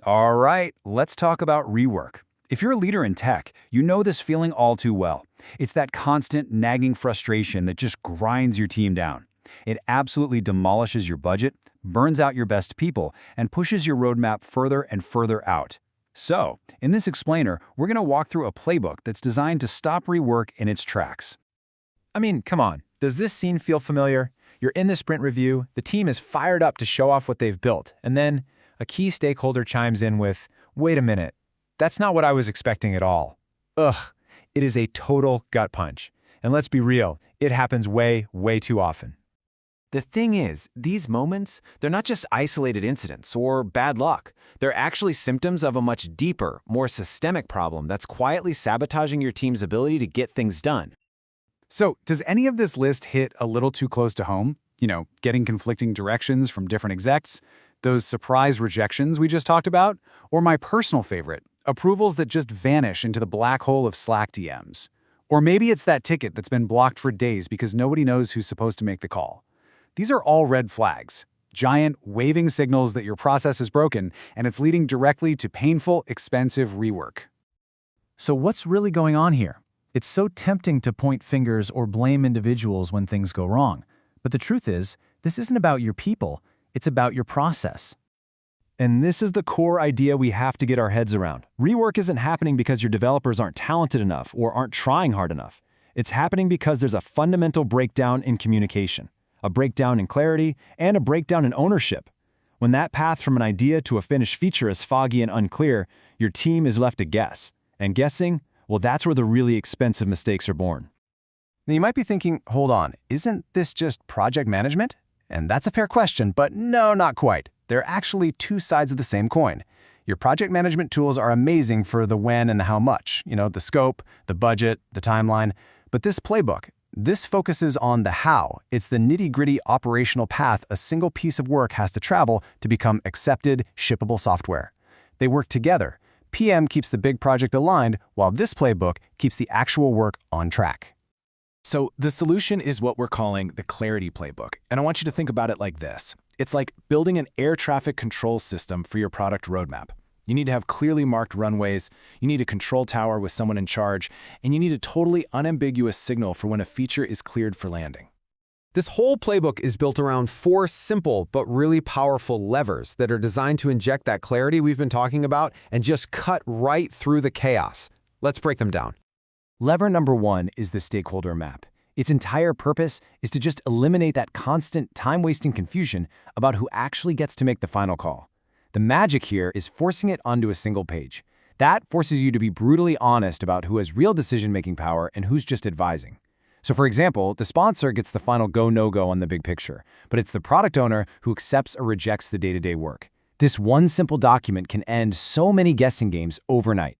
All right, let's talk about rework. If you're a leader in tech, you know this feeling all too well. It's that constant, nagging frustration that just grinds your team down. It absolutely demolishes your budget, burns out your best people, and pushes your roadmap further and further out. So, in this explainer, we're going to walk through a playbook that's designed to stop rework in its tracks. I mean, come on. Does this scene feel familiar? You're in the sprint review, the team is fired up to show off what they've built, and then a key stakeholder chimes in with, "Wait a minute, that's not what I was expecting at all." Ugh, it is a total gut punch. And let's be real, it happens way, way too often. The thing is, these moments, they're not just isolated incidents or bad luck. They're actually symptoms of a much deeper, more systemic problem that's quietly sabotaging your team's ability to get things done. So, does any of this list hit a little too close to home? Getting conflicting directions from different execs? Those surprise rejections we just talked about? Or my personal favorite, approvals that just vanish into the black hole of Slack DMs? Or maybe it's that ticket that's been blocked for days because nobody knows who's supposed to make the call. These are all red flags, giant, waving signals that your process is broken and it's leading directly to painful, expensive rework. So what's really going on here? It's so tempting to point fingers or blame individuals when things go wrong. But the truth is, this isn't about your people, it's about your process. And this is the core idea we have to get our heads around. Rework isn't happening because your developers aren't talented enough or aren't trying hard enough. It's happening because there's a fundamental breakdown in communication, a breakdown in clarity, and a breakdown in ownership. When that path from an idea to a finished feature is foggy and unclear, your team is left to guess. And guessing, well, that's where the really expensive mistakes are born. Now you might be thinking, hold on, isn't this just project management? And that's a fair question, but no, not quite. They're actually two sides of the same coin. Your project management tools are amazing for the when and the how much, the scope, the budget, the timeline. But this playbook, this focuses on the how. It's the nitty-gritty operational path a single piece of work has to travel to become accepted, shippable software. They work together. PM keeps the big project aligned, while this playbook keeps the actual work on track. So the solution is what we're calling the Clarity Playbook, and I want you to think about it like this. It's like building an air traffic control system for your product roadmap. You need to have clearly marked runways, you need a control tower with someone in charge, and you need a totally unambiguous signal for when a feature is cleared for landing. This whole playbook is built around 4 simple but really powerful levers that are designed to inject that clarity we've been talking about and just cut right through the chaos. Let's break them down. Lever number 1 is the stakeholder map. Its entire purpose is to just eliminate that constant time-wasting confusion about who actually gets to make the final call. The magic here is forcing it onto a single page. That forces you to be brutally honest about who has real decision-making power and who's just advising. So for example, the sponsor gets the final go, no-go on the big picture, but it's the product owner who accepts or rejects the day-to-day work. This one simple document can end so many guessing games overnight.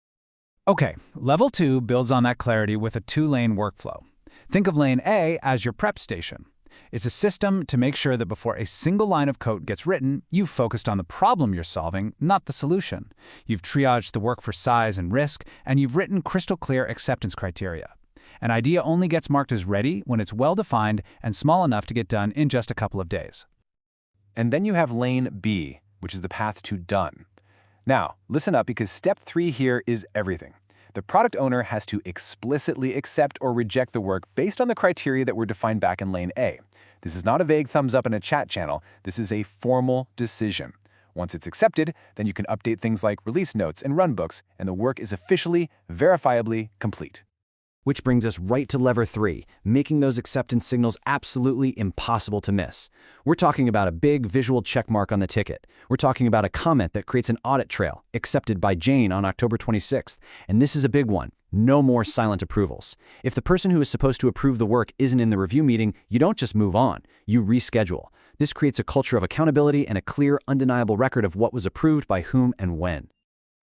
Okay, level 2 builds on that clarity with a 2-lane workflow. Think of lane A as your prep station. It's a system to make sure that before a single line of code gets written, you've focused on the problem you're solving, not the solution. You've triaged the work for size and risk, and you've written crystal clear acceptance criteria. An idea only gets marked as ready when it's well-defined and small enough to get done in just a couple of days. And then you have lane B, which is the path to done. Now, listen up because step 3 here is everything. The product owner has to explicitly accept or reject the work based on the criteria that were defined back in lane A. This is not a vague thumbs up in a chat channel. This is a formal decision. Once it's accepted, then you can update things like release notes and runbooks, and the work is officially, verifiably complete. Which brings us right to lever 3, making those acceptance signals absolutely impossible to miss. We're talking about a big visual check mark on the ticket. We're talking about a comment that creates an audit trail, accepted by Jane on October 26th. And this is a big one. No more silent approvals. If the person who is supposed to approve the work isn't in the review meeting, you don't just move on, you reschedule. This creates a culture of accountability and a clear, undeniable record of what was approved by whom and when.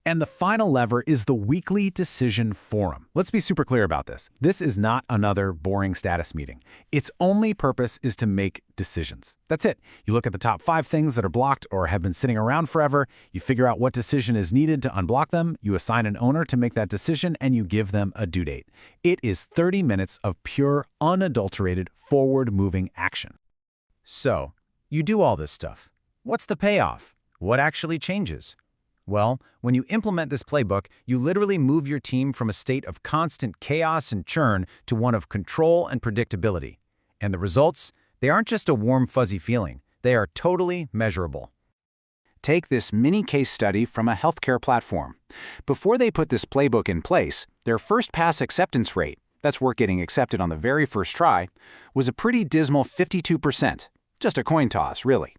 And the final lever is the weekly decision forum. Let's be super clear about this. This is not another boring status meeting. Its only purpose is to make decisions. That's it. You look at the top 5 things that are blocked or have been sitting around forever, you figure out what decision is needed to unblock them, you assign an owner to make that decision, and you give them a due date. It is 30 minutes of pure, unadulterated, forward-moving action. So, you do all this stuff. What's the payoff? What actually changes? Well, when you implement this playbook, you literally move your team from a state of constant chaos and churn to one of control and predictability. And the results? They aren't just a warm, fuzzy feeling. They are totally measurable. Take this mini case study from a healthcare platform. Before they put this playbook in place, their first pass acceptance rate, that's work getting accepted on the very first try, was a pretty dismal 52%. Just a coin toss, really.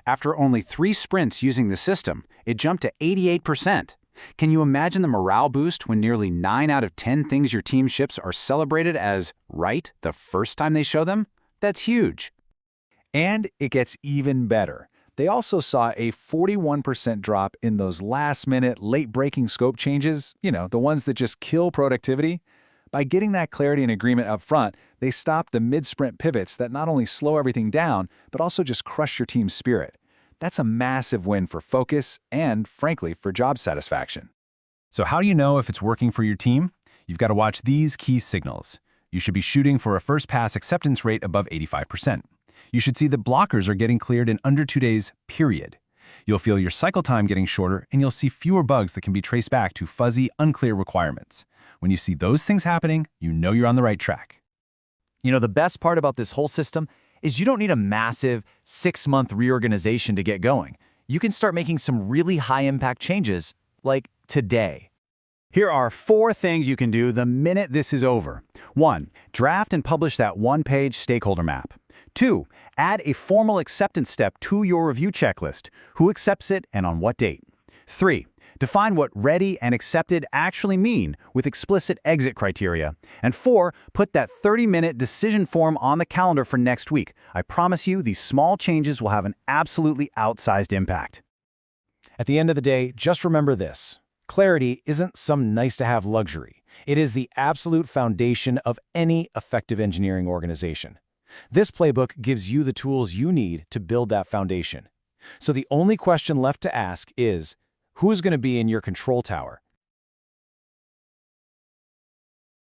After only 3 sprints using the system, it jumped to 88%. Can you imagine the morale boost when nearly 9 out of 10 things your team ships are celebrated as right the first time they show them? That's huge. And it gets even better. They also saw a 41% drop in those last-minute, late-breaking scope changes, the ones that just kill productivity. By getting that clarity and agreement up front, they stopped the mid-sprint pivots that not only slow everything down, but also just crush your team's spirit. That's a massive win for focus and, frankly, for job satisfaction. So how do you know if it's working for your team? You've got to watch these key signals. You should be shooting for a first-pass acceptance rate above 85%. You should see that blockers are getting cleared in under 2 days, period. You'll feel your cycle time getting shorter, and you'll see fewer bugs that can be traced back to fuzzy, unclear requirements. When you see those things happening, you know you're on the right track. The best part about this whole system is you don't need a massive 6-month reorganization to get going. You can start making some really high-impact changes, like today. Here are 4 things you can do the minute this is over. 1. Draft and publish that one-page stakeholder map. 2. Add a formal acceptance step to your review checklist. Who accepts it and on what date? 3. Define what ready and accepted actually mean with explicit exit criteria. And 4. Put that 30-minute decision form on the calendar for next week. I promise you these small changes will have an absolutely outsized impact. At the end of the day, just remember this. Clarity isn't some nice-to-have luxury. It is the absolute foundation of any effective engineering organization. This playbook gives you the tools you need to build that foundation. So the only question left to ask is, who is going to be in your control tower?